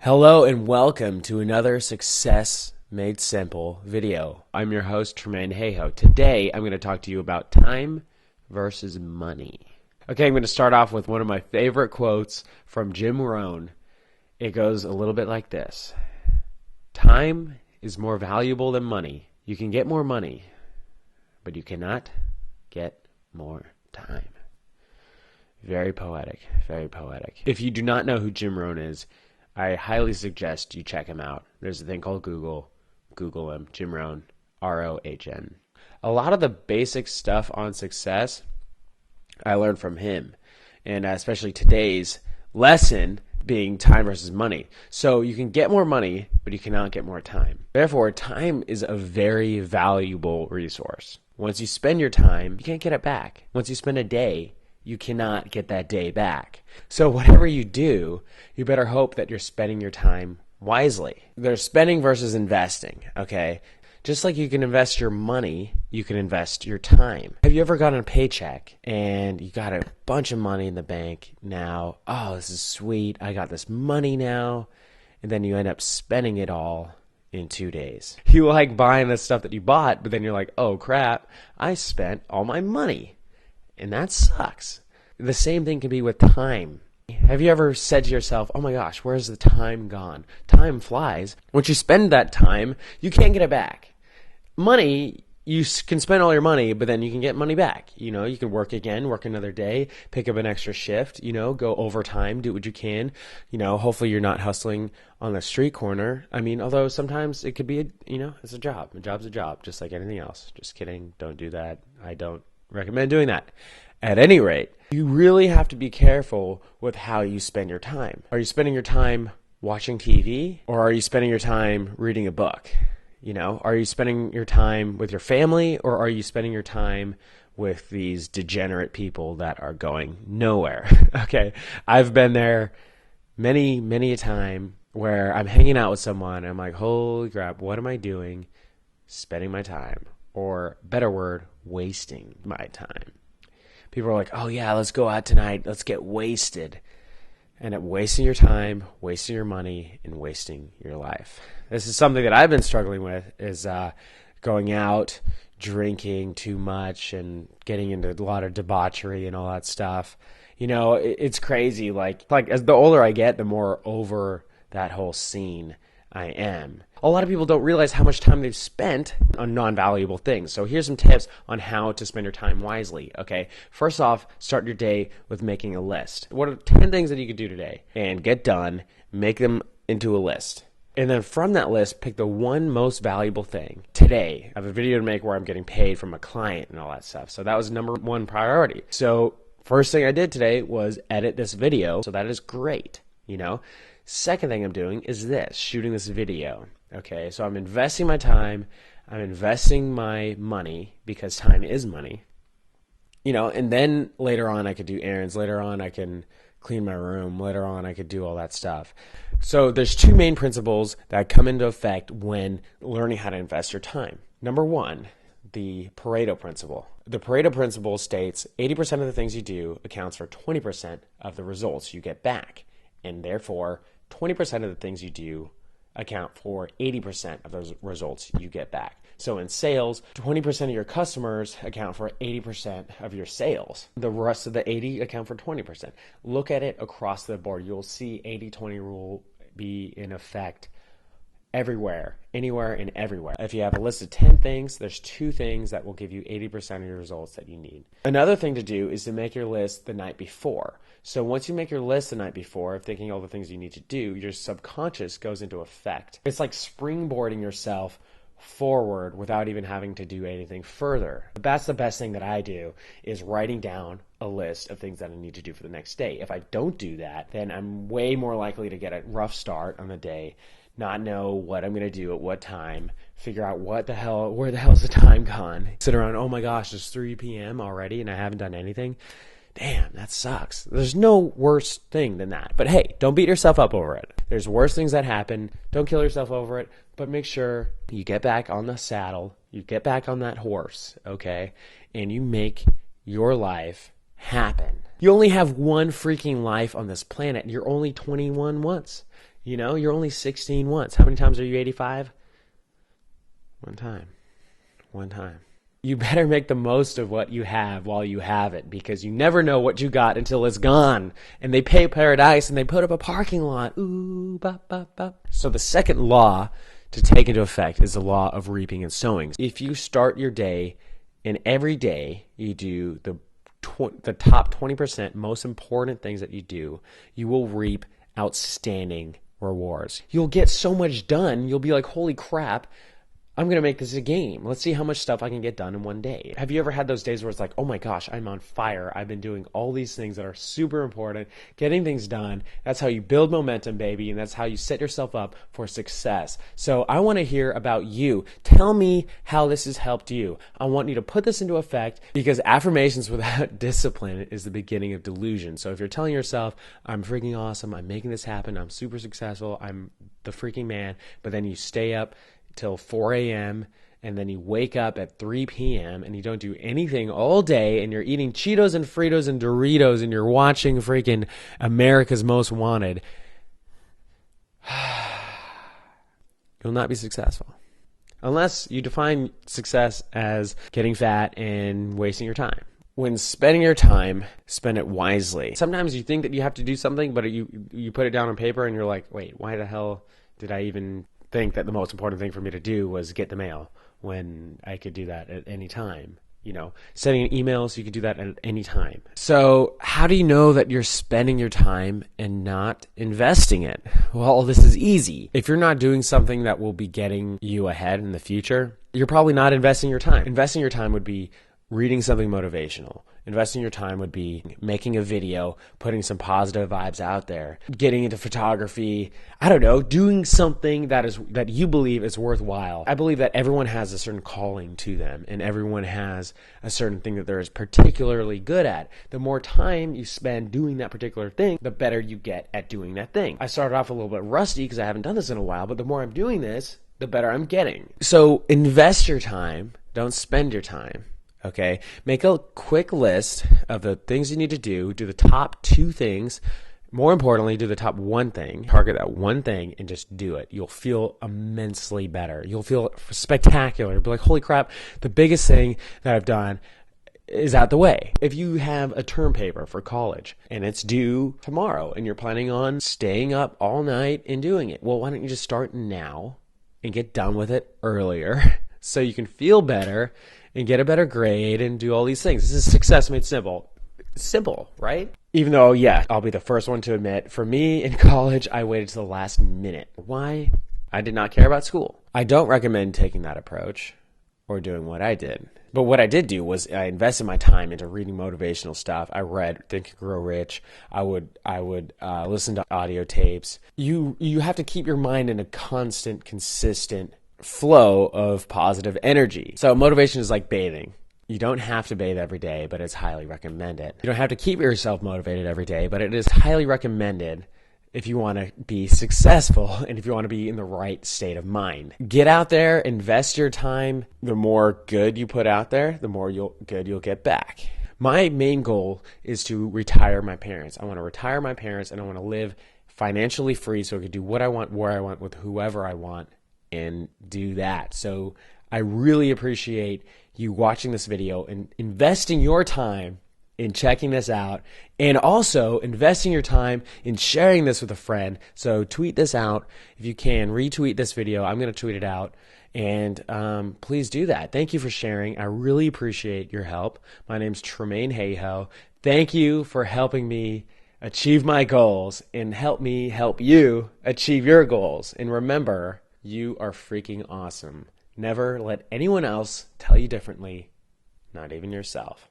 Hello and welcome to another Success Made Simple video. I'm your host, Tremain Hayhoe. Today, I'm going to talk to you about time versus money. Okay, I'm going to start off with one of my favorite quotes from Jim Rohn. It goes a little bit like this. Time is more valuable than money. You can get more money, but you cannot get more time. Very poetic, very poetic. If you do not know who Jim Rohn is, I highly suggest you check him out. There's a thing called Google. Google him, Jim Rohn, R-O-H-N. A lot of the basic stuff on success I learned from him, and especially today's lesson being time versus money. So you can get more money, but you cannot get more time. Therefore, time is a very valuable resource. Once you spend your time, you can't get it back. Once you spend a day, you cannot get that day back. So whatever you do, you better hope that you're spending your time wisely. There's spending versus investing, okay? Just like you can invest your money, you can invest your time. Have you ever gotten a paycheck and you got a bunch of money in the bank now? Oh, this is sweet. I got this money now. And then you end up spending it all in 2 days. You like buying the stuff that you bought, but then you're like, oh crap, I spent all my money. And that sucks. The same thing can be with time. Have you ever said to yourself, oh my gosh, where's the time gone? Time flies. Once you spend that time, you can't get it back. Money, you can spend all your money, but then you can get money back. You know, you can work again, work another day, pick up an extra shift, go overtime, do what you can. Hopefully you're not hustling on the street corner. I mean, although sometimes it could be, it's a job. A job's a job, just like anything else. Just kidding. Don't do that. I don't recommend doing that. At any rate, you really have to be careful with how you spend your time. Are you spending your time watching TV, or are you spending your time reading a book? Are you spending your time with your family, or are you spending your time with these degenerate people that are going nowhere? Okay, I've been there many, many a time where I'm hanging out with someone and I'm like, holy crap, what am I doing? Spending my time. Or better word, wasting my time. People are like, oh yeah, let's go out tonight. Let's get wasted. And wasting your time, wasting your money, and wasting your life. This is something that I've been struggling with, is going out, drinking too much, and getting into a lot of debauchery and all that stuff. It's crazy. Like as the older I get, the more over that whole scene I am. A lot of people don't realize how much time they've spent on non-valuable things. So here's some tips on how to spend your time wisely, okay? First off, start your day with making a list. What are 10 things that you could do today? And get done, make them into a list. And then from that list, pick the one most valuable thing. Today, I have a video to make where I'm getting paid from a client and all that stuff. So that was number one priority. So first thing I did today was edit this video. So that is great, Second thing I'm doing is shooting this video. Okay, so I'm investing my time, I'm investing my money, because time is money. And then later on I could do errands, later on I can clean my room, later on I could do all that stuff. So there's two main principles that come into effect when learning how to invest your time. Number one, the Pareto principle. The Pareto principle states 80% of the things you do accounts for 20% of the results you get back. And therefore, 20% of the things you do account for 80% of those results you get back. So in sales, 20% of your customers account for 80% of your sales. The rest of the 80 account for 20%. Look at it across the board. You'll see 80-20 rule be in effect everywhere, anywhere and everywhere. If you have a list of 10 things, there's 2 things that will give you 80% of your results that you need. Another thing to do is to make your list the night before. So once you make your list the night before, thinking all the things you need to do, your subconscious goes into effect. It's like springboarding yourself forward without even having to do anything further. That's the best thing that I do, is writing down a list of things that I need to do for the next day. If I don't do that, then I'm way more likely to get a rough start on the day, not know what I'm going to do at what time, figure out where the hell's the time gone, sit around, oh my gosh, it's 3 p.m. already and I haven't done anything. Damn, that sucks. There's no worse thing than that. But hey, don't beat yourself up over it. There's worse things that happen. Don't kill yourself over it, but make sure you get back on the saddle, you get back on that horse, okay? And you make your life happen. You only have one freaking life on this planet, and you're only 21 once. You know, you're only 16 once. How many times are you 85? One time. One time. You better make the most of what you have while you have it, because you never know what you got until it's gone. And they pay paradise and they put up a parking lot. Ooh, bop, bop, bop. So the second law to take into effect is the law of reaping and sowing. If you start your day and every day you do the top 20% most important things that you do, you will reap outstanding rewards. You'll get so much done, you'll be like, holy crap, I'm going to make this a game. Let's see how much stuff I can get done in one day. Have you ever had those days where it's like, oh my gosh, I'm on fire. I've been doing all these things that are super important, getting things done. That's how you build momentum, baby, and that's how you set yourself up for success. So I want to hear about you. Tell me how this has helped you. I want you to put this into effect, because affirmations without discipline is the beginning of delusion. So if you're telling yourself, I'm freaking awesome, I'm making this happen, I'm super successful, I'm the freaking man, but then you stay up till 4 a.m. and then you wake up at 3 p.m. and you don't do anything all day, and you're eating Cheetos and Fritos and Doritos and you're watching freaking America's Most Wanted, you'll not be successful. Unless you define success as getting fat and wasting your time. When spending your time, spend it wisely. Sometimes you think that you have to do something, but you put it down on paper and you're like, wait, why the hell did I even think that the most important thing for me to do was get the mail when I could do that at any time? You know, sending an email, so you could do that at any time. So how do you know that you're spending your time and not investing it? Well, this is easy. If you're not doing something that will be getting you ahead in the future, you're probably not investing your time. Investing your time would be reading something motivational. Investing your time would be making a video, putting some positive vibes out there, getting into photography, I don't know, doing something that you believe is worthwhile. I believe that everyone has a certain calling to them, and everyone has a certain thing that they're particularly good at. The more time you spend doing that particular thing, the better you get at doing that thing. I started off a little bit rusty because I haven't done this in a while, but the more I'm doing this, the better I'm getting. So invest your time, don't spend your time. Okay, make a quick list of the things you need to do the top 2 things. More importantly, do the top 1 thing. Target that one thing and just do it. You'll feel immensely better. You'll feel spectacular. You'll be like, holy crap, the biggest thing that I've done is out the way. If you have a term paper for college and it's due tomorrow and you're planning on staying up all night and doing it, well, why don't you just start now and get done with it earlier so you can feel better and get a better grade and do all these things. This is success made simple. Simple, right? Even though, yeah, I'll be the first one to admit, for me in college, I waited to the last minute. Why? I did not care about school. I don't recommend taking that approach or doing what I did. But what I did do was I invested my time into reading motivational stuff. I read Think and Grow Rich. I would listen to audio tapes. You have to keep your mind in a constant, consistent flow of positive energy. So motivation is like bathing. You don't have to bathe every day, but it's highly recommended. You don't have to keep yourself motivated every day, but it is highly recommended if you want to be successful and if you want to be in the right state of mind. Get out there, invest your time. The more good you put out there, the more good you'll get back. My main goal is to retire my parents. I want to retire my parents, and I want to live financially free so I can do what I want, where I want, with whoever I want, and do that. So I really appreciate you watching this video and investing your time in checking this out, and also investing your time in sharing this with a friend. So tweet this out. If you can, retweet this video. I'm going to tweet it out, and please do that. Thank you for sharing. I really appreciate your help. My name's Tremain Hayhoe. Thank you for helping me achieve my goals, and help me help you achieve your goals. And remember, you are freaking awesome. Never let anyone else tell you differently, not even yourself.